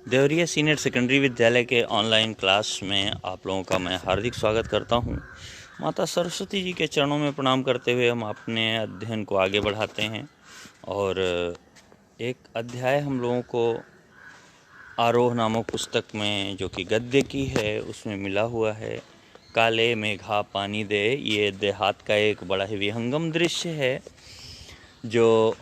Deoria senior secondary विद्यालय के online class में आप लोगों का मैं हार्दिक स्वागत करता हूं। माता सरस्वती जी के चरणों में प्रणाम करते हुए हम अपने अध्ययन को आगे बढ़ाते हैं और एक अध्याय हम लोगों को आरोह नामक पुस्तक में जो कि गद्य की है उसमें मिला हुआ है। काले मेघा पानी दे, ये देहात का एक बड़ा ही विहंगम दृश्य है। जो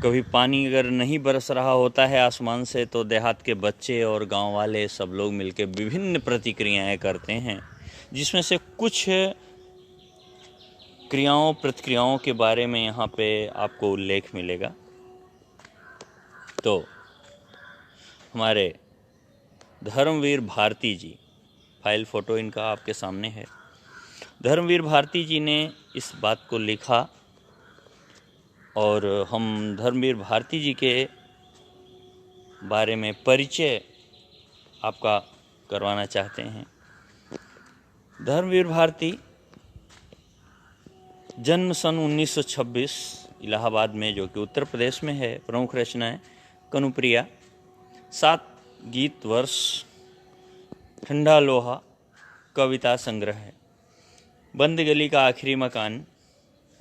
कभी पानी अगर नहीं बरस रहा होता है आसमान से तो देहात के बच्चे और गांव वाले सब लोग मिलकर विभिन्न प्रतिक्रियाएं करते हैं, जिसमें से कुछ क्रियाओं प्रतिक्रियाओं के बारे में यहाँ पे आपको उल्लेख मिलेगा। तो हमारे धर्मवीर भारती जी, फाइल फ़ोटो इनका आपके सामने है। धर्मवीर भारती जी ने इस बात को लिखा और हम धर्मवीर भारती जी के बारे में परिचय आपका करवाना चाहते हैं। धर्मवीर भारती जन्म सन 1926 इलाहाबाद में, जो कि उत्तर प्रदेश में है। प्रमुख रचनाएं कनुप्रिया, 7 गीत वर्ष, ठंडा लोहा कविता संग्रह है, बंद गली का आखिरी मकान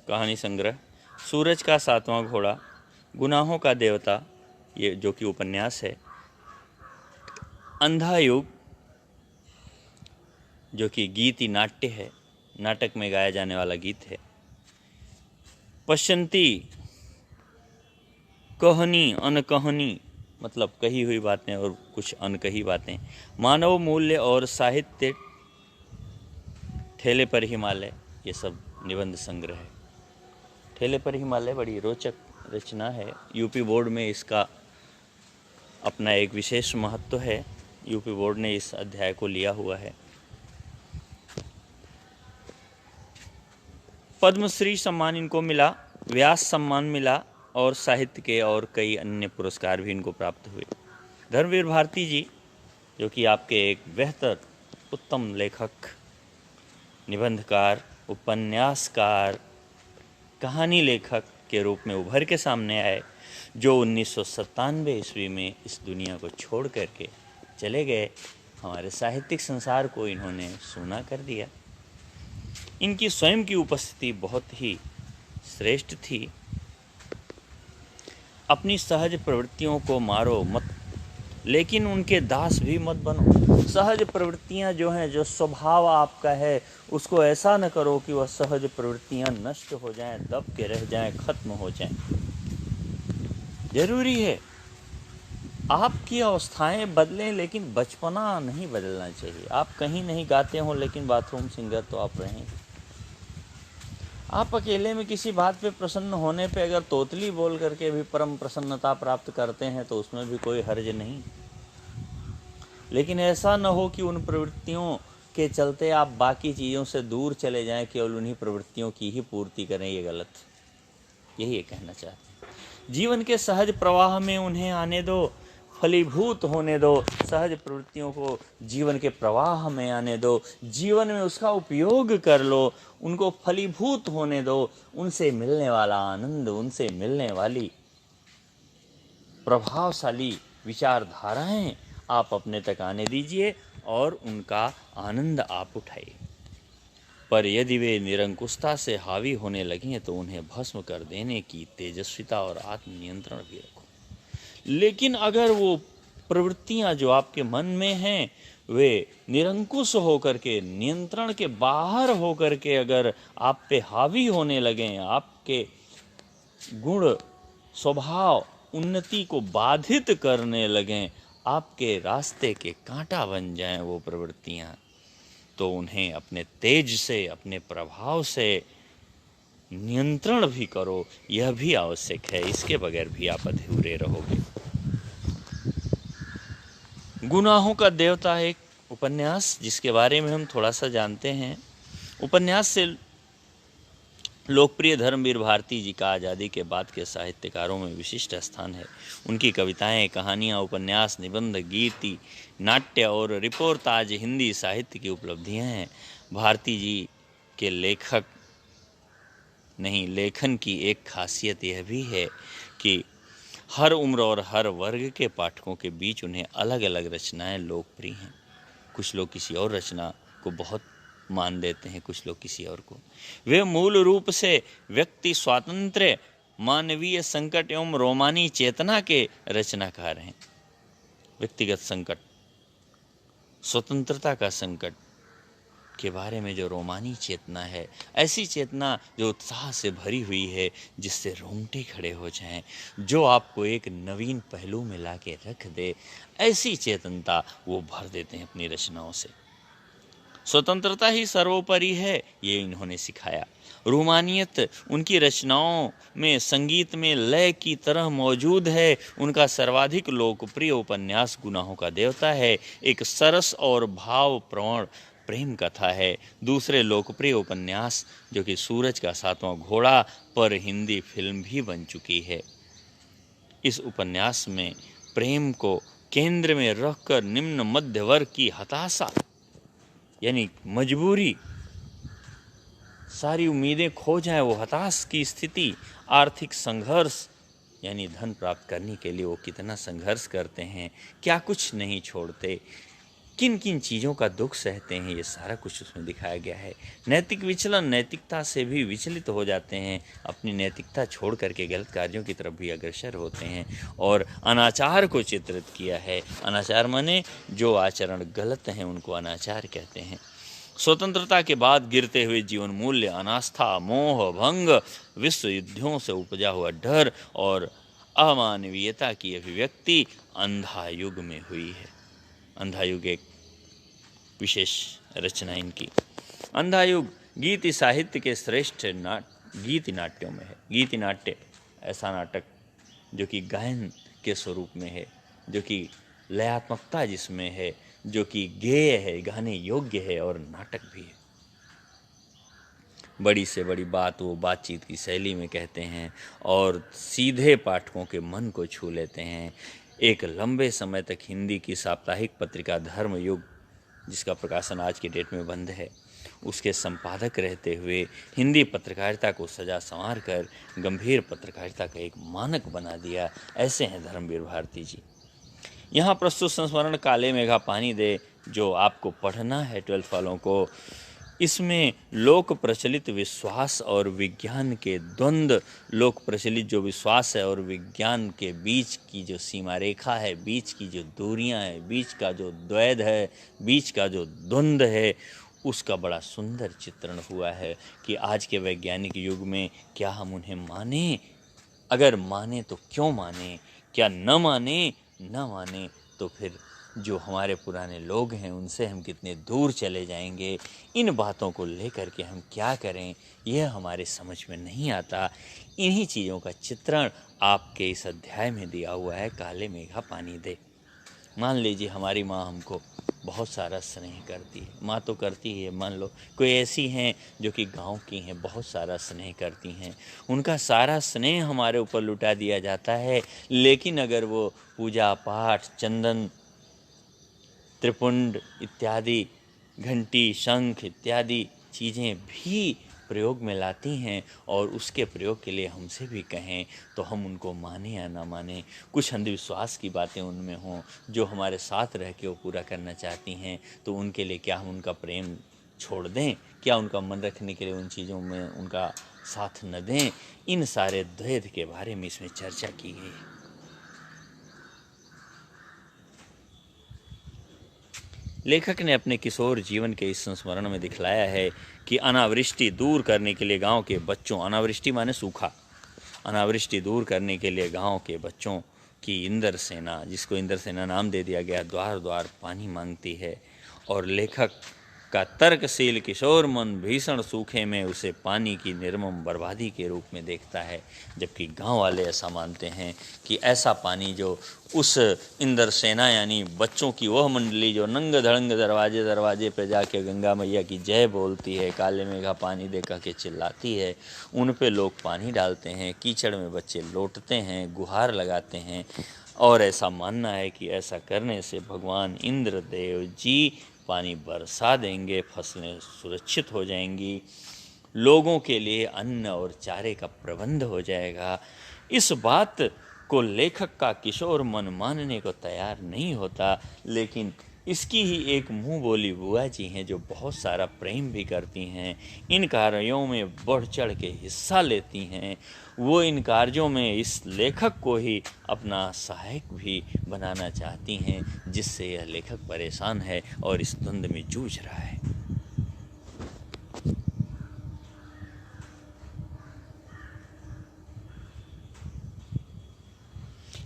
कहानी संग्रह, सूरज का 7वां घोड़ा, गुनाहों का देवता ये जो कि उपन्यास है, अंधा युग जो कि गीति नाट्य है, नाटक में गाया जाने वाला गीत है, पश्यंती कहानी अनकहानी मतलब कही हुई बातें और कुछ अनकही बातें, मानव मूल्य और साहित्य, ठेले पर हिमालय, ये सब निबंध संग्रह है। ठेले पर हिमालय बड़ी रोचक रचना है। यूपी बोर्ड में इसका अपना एक विशेष महत्व है। यूपी बोर्ड ने इस अध्याय को लिया हुआ है। पद्मश्री सम्मान इनको मिला, व्यास सम्मान मिला और साहित्य के और कई अन्य पुरस्कार भी इनको प्राप्त हुए। धर्मवीर भारती जी जो कि आपके एक बेहतर उत्तम लेखक, निबंधकार, उपन्यासकार, कहानी लेखक के रूप में उभर के सामने आए, जो 1997 ईस्वी में इस दुनिया को छोड़ करके चले गए। हमारे साहित्यिक संसार को इन्होंने सूना कर दिया। इनकी स्वयं की उपस्थिति बहुत ही श्रेष्ठ थी। अपनी सहज प्रवृत्तियों को मारो मत, लेकिन उनके दास भी मत बनो। सहज प्रवृत्तियां जो हैं, जो स्वभाव आपका है, उसको ऐसा न करो कि वह सहज प्रवृत्तियां नष्ट हो जाएं, दब के रह जाएं, खत्म हो जाएं। जरूरी है आपकी अवस्थाएं बदलें, लेकिन बचपना नहीं बदलना चाहिए। आप कहीं नहीं गाते हो लेकिन बाथरूम सिंगर तो आप रहें। आप अकेले में किसी बात पे प्रसन्न होने पे अगर तोतली बोल करके भी परम प्रसन्नता प्राप्त करते हैं तो उसमें भी कोई हर्ज नहीं। लेकिन ऐसा न हो कि उन प्रवृत्तियों के चलते आप बाकी चीज़ों से दूर चले जाएं, केवल उन्हीं प्रवृत्तियों की ही पूर्ति करें। ये गलत, यही ये कहना चाहते हैं। जीवन के सहज प्रवाह में उन्हें आने दो, फलीभूत होने दो। सहज प्रवृत्तियों को जीवन के प्रवाह में आने दो, जीवन में उसका उपयोग कर लो, उनको फलीभूत होने दो। उनसे मिलने वाला आनंद, उनसे मिलने वाली प्रभावशाली विचारधाराएं आप अपने तक आने दीजिए और उनका आनंद आप उठाइए। पर यदि वे निरंकुशता से हावी होने लगें तो उन्हें भस्म कर देने की तेजस्विता और आत्मनियंत्रण भी रखो। लेकिन अगर वो प्रवृत्तियां जो आपके मन में हैं वे निरंकुश होकर के, नियंत्रण के बाहर होकर के अगर आप पे हावी होने लगें, आपके गुण स्वभाव उन्नति को बाधित करने लगें, आपके रास्ते के कांटा बन जाएं वो प्रवृत्तियां, तो उन्हें अपने तेज से, अपने प्रभाव से नियंत्रण भी करो। यह भी आवश्यक है, इसके बगैर भी आप अधूरे रहोगे। गुनाहों का देवता एक उपन्यास जिसके बारे में हम थोड़ा सा जानते हैं। उपन्यास से लोकप्रिय धर्मवीर भारती जी का आज़ादी के बाद के साहित्यकारों में विशिष्ट स्थान है। उनकी कविताएं, कहानियां, उपन्यास, निबंध, गीति, नाट्य और रिपोर्ट आज हिंदी साहित्य की उपलब्धियां हैं। भारती जी के लेखन की एक खासियत यह भी है कि हर उम्र और हर वर्ग के पाठकों के बीच उन्हें अलग अलग रचनाएं लोकप्रिय हैं। कुछ लोग किसी और रचना को बहुत मान देते हैं, कुछ लोग किसी और को। वे मूल रूप से व्यक्ति स्वातंत्र्य, मानवीय संकट एवं रोमानी चेतना के रचनाकार हैं। व्यक्तिगत संकट, स्वतंत्रता का संकट के बारे में जो रोमानी चेतना है, ऐसी चेतना जो उत्साह से भरी हुई है, जिससे रोंगटे खड़े हो जाएं, जो आपको एक नवीन पहलू में ला के रख दे, ऐसी चेतनता वो भर देते हैं अपनी रचनाओं से। स्वतंत्रता ही सर्वोपरि है, ये इन्होंने सिखाया। रूमानियत उनकी रचनाओं में संगीत में लय की तरह मौजूद है। उनका सर्वाधिक लोकप्रिय उपन्यास गुनाहों का देवता है, एक सरस और भावप्रवण प्रेम कथा है। दूसरे लोकप्रिय उपन्यास जो कि सूरज का सातवां घोड़ा पर हिंदी फिल्म भी बन चुकी है। इस उपन्यास में प्रेम को केंद्र में रखकर निम्न मध्य वर्ग की हताशा यानी मजबूरी, सारी उम्मीदें खो जाएं, वो हताश की स्थिति, आर्थिक संघर्ष यानी धन प्राप्त करने के लिए वो कितना संघर्ष करते हैं, क्या कुछ नहीं छोड़ते, किन किन चीज़ों का दुख सहते हैं, ये सारा कुछ उसमें दिखाया गया है। नैतिक विचलन, नैतिकता से भी विचलित हो जाते हैं, अपनी नैतिकता छोड़ करके गलत कार्यों की तरफ भी अग्रसर होते हैं। और अनाचार को चित्रित किया है। अनाचार माने जो आचरण गलत हैं उनको अनाचार कहते हैं। स्वतंत्रता के बाद गिरते हुए जीवन मूल्य, अनास्था, मोह भंग, विश्व युद्धों से उपजा हुआ डर और अमानवीयता की अभिव्यक्ति अंधा युग में हुई है। अंधा युग एक विशेष रचना इनकी। अंधा युग गीति साहित्य के श्रेष्ठ गीति नाट्यों में है। गीति नाट्य ऐसा नाटक जो कि गायन के स्वरूप में है, जो कि लयात्मकता जिसमें है, जो कि गेय है, गाने योग्य है और नाटक भी है। बड़ी से बड़ी बात वो बातचीत की शैली में कहते हैं और सीधे पाठकों के मन को छू लेते हैं। एक लंबे समय तक हिंदी की साप्ताहिक पत्रिका धर्मयुग, जिसका प्रकाशन आज की डेट में बंद है, उसके संपादक रहते हुए हिंदी पत्रकारिता को सजा संवार कर गंभीर पत्रकारिता का एक मानक बना दिया। ऐसे हैं धर्मवीर भारती जी। यहाँ प्रस्तुत संस्मरण काले मेघा पानी दे, जो आपको पढ़ना है 12th वालों को, इसमें लोक प्रचलित विश्वास और विज्ञान के द्वंद्व, लोक प्रचलित जो विश्वास है और विज्ञान के बीच की जो सीमा रेखा है, बीच की जो दूरियां हैं, बीच का जो द्वैध है, बीच का जो द्वंद्व है, उसका बड़ा सुंदर चित्रण हुआ है कि आज के वैज्ञानिक युग में क्या हम उन्हें माने, अगर माने तो क्यों माने, क्या न माने तो फिर जो हमारे पुराने लोग हैं उनसे हम कितने दूर चले जाएंगे। इन बातों को लेकर के हम क्या करें, यह हमारे समझ में नहीं आता। इन्हीं चीज़ों का चित्रण आपके इस अध्याय में दिया हुआ है, काले मेघा पानी दे। मान लीजिए हमारी माँ हमको बहुत सारा स्नेह करती है, माँ तो करती है, मान लो कोई ऐसी हैं जो कि गांव की हैं, बहुत सारा स्नेह करती हैं, उनका सारा स्नेह हमारे ऊपर लुटा दिया जाता है। लेकिन अगर वो पूजा पाठ, चंदन, त्रिपुंड इत्यादि, घंटी, शंख इत्यादि चीज़ें भी प्रयोग में लाती हैं और उसके प्रयोग के लिए हमसे भी कहें तो हम उनको माने या ना माने, कुछ अंधविश्वास की बातें उनमें हों जो हमारे साथ रह के वो पूरा करना चाहती हैं, तो उनके लिए क्या हम उनका प्रेम छोड़ दें, क्या उनका मन रखने के लिए उन चीज़ों में उनका साथ न दें। इन सारे द्वैध के बारे में इसमें चर्चा की गई है। लेखक ने अपने किशोर जीवन के इस संस्मरण में दिखलाया है कि अनावृष्टि दूर करने के लिए गांव के बच्चों, अनावृष्टि माने सूखा, अनावृष्टि दूर करने के लिए गांव के बच्चों की इंद्र सेना, जिसको इंद्र सेना नाम दे दिया गया, द्वार द्वार पानी मांगती है। और लेखक का तर्कशील किशोर मन भीषण सूखे में उसे पानी की निर्मम बर्बादी के रूप में देखता है, जबकि गांव वाले ऐसा मानते हैं कि ऐसा पानी जो उस इंद्र सेना यानी बच्चों की वह मंडली जो नंग धड़ंग दरवाजे दरवाजे पे जाके गंगा मैया की जय बोलती है, काले मेघा पानी दे कह के चिल्लाती है, उन पे लोग पानी डालते हैं, कीचड़ में बच्चे लौटते हैं, गुहार लगाते हैं। और ऐसा मानना है कि ऐसा करने से भगवान इंद्रदेव जी पानी बरसा देंगे, फसलें सुरक्षित हो जाएंगी, लोगों के लिए अन्न और चारे का प्रबंध हो जाएगा। इस बात को लेखक का किशोर मन मानने को तैयार नहीं होता, लेकिन इसकी ही एक मुंह बोली बुआ जी हैं जो बहुत सारा प्रेम भी करती हैं, इन कार्यों में बढ़ चढ़ के हिस्सा लेती हैं। वो इन कार्यों में इस लेखक को ही अपना सहायक भी बनाना चाहती हैं, जिससे यह लेखक परेशान है और इस द्वंद में जूझ रहा है।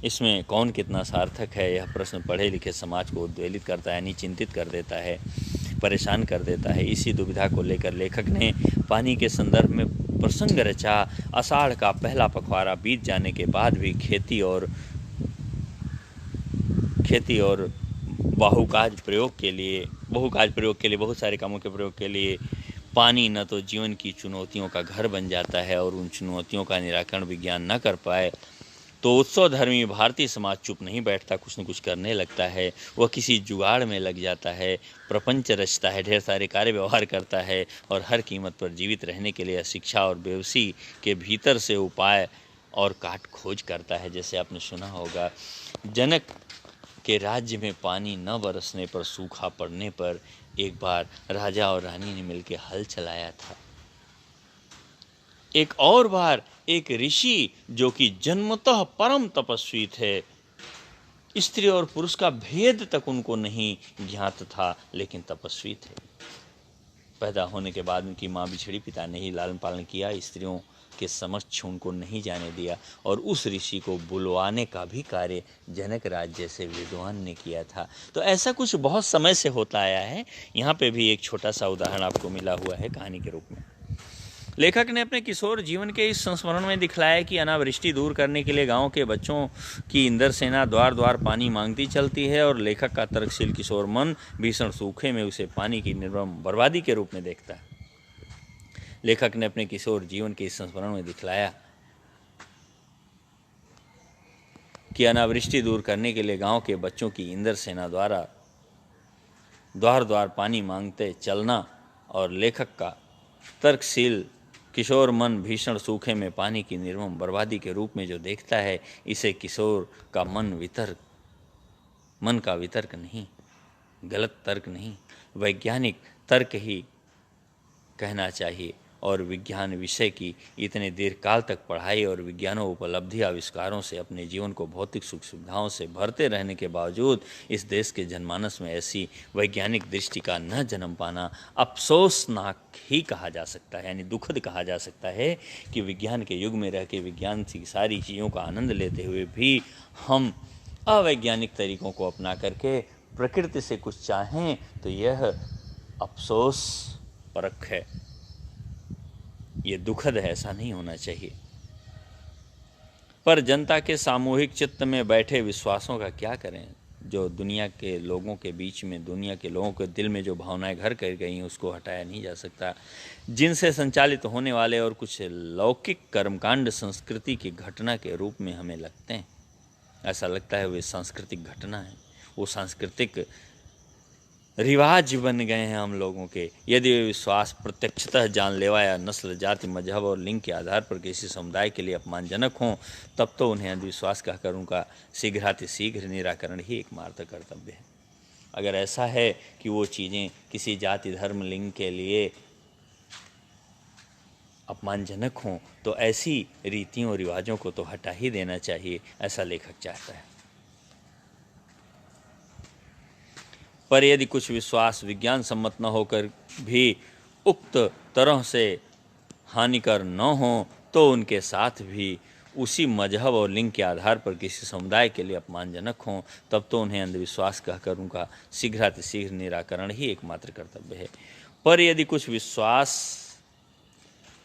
इसमें कौन कितना सार्थक है, यह प्रश्न पढ़े लिखे समाज को उद्वेलित करता है, यानी चिंतित कर देता है, परेशान कर देता है। इसी दुविधा को लेकर लेखक ने पानी के संदर्भ में प्रसंग रचा। आषाढ़ का पहला पखवाड़ा बीत जाने के बाद भी खेती और बहुकाज प्रयोग के लिए बहुत सारे कामों के प्रयोग के लिए पानी न तो जीवन की चुनौतियों का घर बन जाता है और उन चुनौतियों का निराकरण विज्ञान न कर पाए तो उत्सव धर्मी भारतीय समाज चुप नहीं बैठता, कुछ न कुछ करने लगता है। वह किसी जुगाड़ में लग जाता है, प्रपंच रचता है, ढेर सारे कार्य व्यवहार करता है और हर कीमत पर जीवित रहने के लिए शिक्षा और बेवसी के भीतर से उपाय और काट खोज करता है। जैसे आपने सुना होगा, जनक के राज्य में पानी न बरसने पर, सूखा पड़ने पर एक बार राजा और रानी ने मिलकर हल चलाया था। एक और बार एक ऋषि जो कि जन्मतः परम तपस्वी थे, स्त्री और पुरुष का भेद तक उनको नहीं ज्ञात था, लेकिन तपस्वी थे। पैदा होने के बाद उनकी माँ बिछड़ी, पिता ने ही लालन पालन किया, स्त्रियों के समक्ष उनको नहीं जाने दिया और उस ऋषि को बुलवाने का भी कार्य जनक राज जैसे विद्वान ने किया था। तो ऐसा कुछ बहुत समय से होता आया है। यहाँ पे भी एक छोटा सा उदाहरण आपको मिला हुआ है कहानी के रूप में। लेखक ने अपने किशोर जीवन के इस संस्मरण में दिखलाया कि अनावृष्टि दूर करने के लिए गांव के बच्चों की इंदर सेना द्वार द्वार पानी मांगती चलती है और लेखक का तर्कशील किशोर मन भीषण सूखे में उसे पानी की निर्मम बर्बादी के रूप में देखता है। लेखक ने अपने किशोर जीवन के इस संस्मरण में दिखलाया कि अनावृष्टि दूर करने के लिए गांव के बच्चों की इंदर सेना द्वारा द्वार द्वार पानी मांगते चलना और लेखक का तर्कशील किशोर मन भीषण सूखे में पानी की निर्मम बर्बादी के रूप में जो देखता है, इसे किशोर का मन का वितर्क नहीं, गलत तर्क नहीं, वैज्ञानिक तर्क ही कहना चाहिए। और विज्ञान विषय की इतने दीर्घकाल तक पढ़ाई और विज्ञानों उपलब्धि आविष्कारों से अपने जीवन को भौतिक सुख सुविधाओं से भरते रहने के बावजूद इस देश के जनमानस में ऐसी वैज्ञानिक दृष्टि का न जन्म पाना अफसोसनाक ही कहा जा सकता है, यानी दुखद कहा जा सकता है कि विज्ञान के युग में रह के विज्ञान की सारी चीज़ों का आनंद लेते हुए भी हम अवैज्ञानिक तरीकों को अपना करके प्रकृति से कुछ चाहें तो यह अफसोस परख है, ये दुखद है, ऐसा नहीं होना चाहिए। पर जनता के सामूहिक चित्त में बैठे विश्वासों का क्या करें? जो दुनिया के लोगों के बीच में, दुनिया के लोगों के दिल में जो भावनाएं घर कर गई हैं, उसको हटाया नहीं जा सकता। जिनसे संचालित होने वाले और कुछ लौकिक कर्मकांड संस्कृति की घटना के रूप में हमें लगते हैं, ऐसा लगता है वे सांस्कृतिक घटना है, वो सांस्कृतिक रिवाज बन गए हैं हम लोगों के। यदि वे विश्वास प्रत्यक्षतः जानलेवा या नस्ल, जाति, मजहब और लिंग के आधार पर किसी समुदाय के लिए अपमानजनक हों, तब तो उन्हें अंधविश्वास कहकर उनका शीघ्रातिशीघ्र निराकरण ही एकमात्र कर्तव्य है। अगर ऐसा है कि वो चीज़ें किसी जाति, धर्म, लिंग के लिए अपमानजनक हों, तो ऐसी रीतियों और रिवाजों को तो हटा ही देना चाहिए, ऐसा लेखक चाहता है। पर यदि कुछ विश्वास विज्ञान सम्मत न होकर भी उक्त तरह से हानिकर न हो, तो उनके साथ भी उसी मजहब और लिंग के आधार पर किसी समुदाय के लिए अपमानजनक हों, तब तो उन्हें अंधविश्वास कहकर उनका शीघ्रातिशीघ्र निराकरण ही एकमात्र कर्तव्य है। पर यदि कुछ विश्वास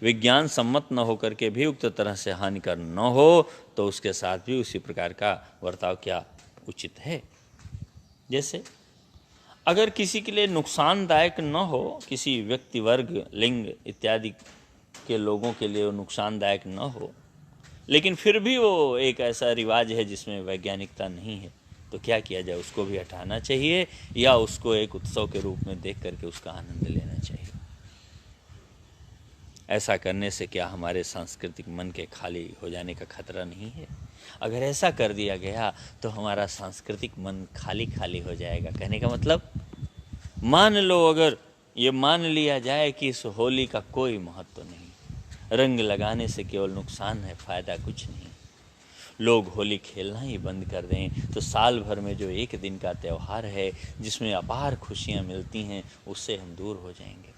विज्ञान सम्मत न होकर के भी उक्त तरह से हानिकर न हो, तो उसके साथ भी उसी प्रकार का बर्ताव क्या उचित है? जैसे अगर किसी के लिए नुकसानदायक न हो, किसी व्यक्ति, वर्ग, लिंग इत्यादि के लोगों के लिए वो नुकसानदायक न हो, लेकिन फिर भी वो एक ऐसा रिवाज है जिसमें वैज्ञानिकता नहीं है, तो क्या किया जाए? उसको भी हटाना चाहिए या उसको एक उत्सव के रूप में देख करके उसका आनंद लेना चाहिए? ऐसा करने से क्या हमारे सांस्कृतिक मन के खाली हो जाने का खतरा नहीं है? अगर ऐसा कर दिया गया तो हमारा सांस्कृतिक मन खाली खाली हो जाएगा। कहने का मतलब, मान लो अगर ये मान लिया जाए कि इस होली का कोई महत्व नहीं, रंग लगाने से केवल नुकसान है, फ़ायदा कुछ नहीं, लोग होली खेलना ही बंद कर दें, तो साल भर में जो एक दिन का त्यौहार है जिसमें अपार खुशियाँ मिलती हैं, उससे हम दूर हो जाएंगे।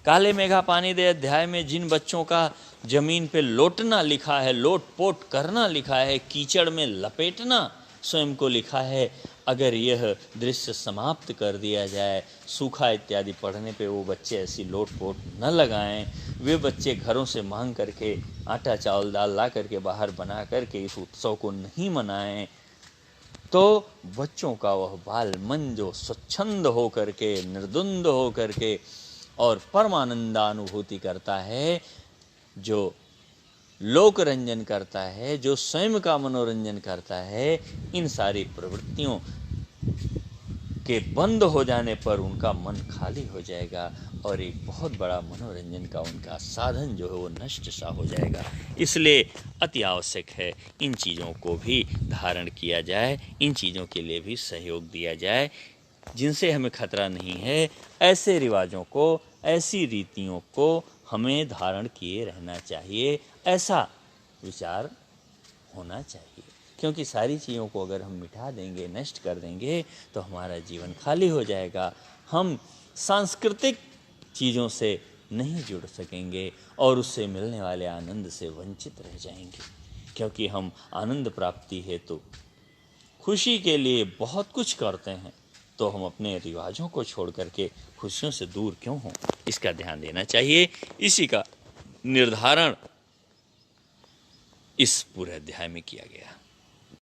काले मेघा पानी दे अध्याय में जिन बच्चों का जमीन पे लोटना लिखा है, लोट पोट करना लिखा है, कीचड़ में लपेटना स्वयं को लिखा है, अगर यह दृश्य समाप्त कर दिया जाए, सूखा इत्यादि पढ़ने पे वो बच्चे ऐसी लोट पोट न लगाएं, वे बच्चे घरों से मांग करके आटा चावल दाल ला करके बाहर बना करके इस उत्सव को नहीं मनाएं, तो बच्चों का वह बाल मन जो स्वच्छंद हो करके, निर्द्वंद हो करके और परमानंदानुभूति करता है, जो लोक रंजन करता है, जो स्वयं का मनोरंजन करता है, इन सारी प्रवृत्तियों के बंद हो जाने पर उनका मन खाली हो जाएगा और एक बहुत बड़ा मनोरंजन का उनका साधन जो है वो नष्ट सा हो जाएगा। इसलिए अति आवश्यक है इन चीज़ों को भी धारण किया जाए, इन चीज़ों के लिए भी सहयोग दिया जाए जिनसे हमें खतरा नहीं है। ऐसे रिवाजों को, ऐसी रीतियों को हमें धारण किए रहना चाहिए, ऐसा विचार होना चाहिए। क्योंकि सारी चीज़ों को अगर हम मिटा देंगे, नष्ट कर देंगे, तो हमारा जीवन खाली हो जाएगा। हम सांस्कृतिक चीज़ों से नहीं जुड़ सकेंगे और उससे मिलने वाले आनंद से वंचित रह जाएंगे। क्योंकि हम आनंद प्राप्ति हेतु खुशी के लिए बहुत कुछ करते हैं, तो हम अपने रिवाजों को छोड़ करके खुशियों से दूर क्यों हों, इसका ध्यान देना चाहिए। इसी का निर्धारण इस पूरे अध्याय में किया गया।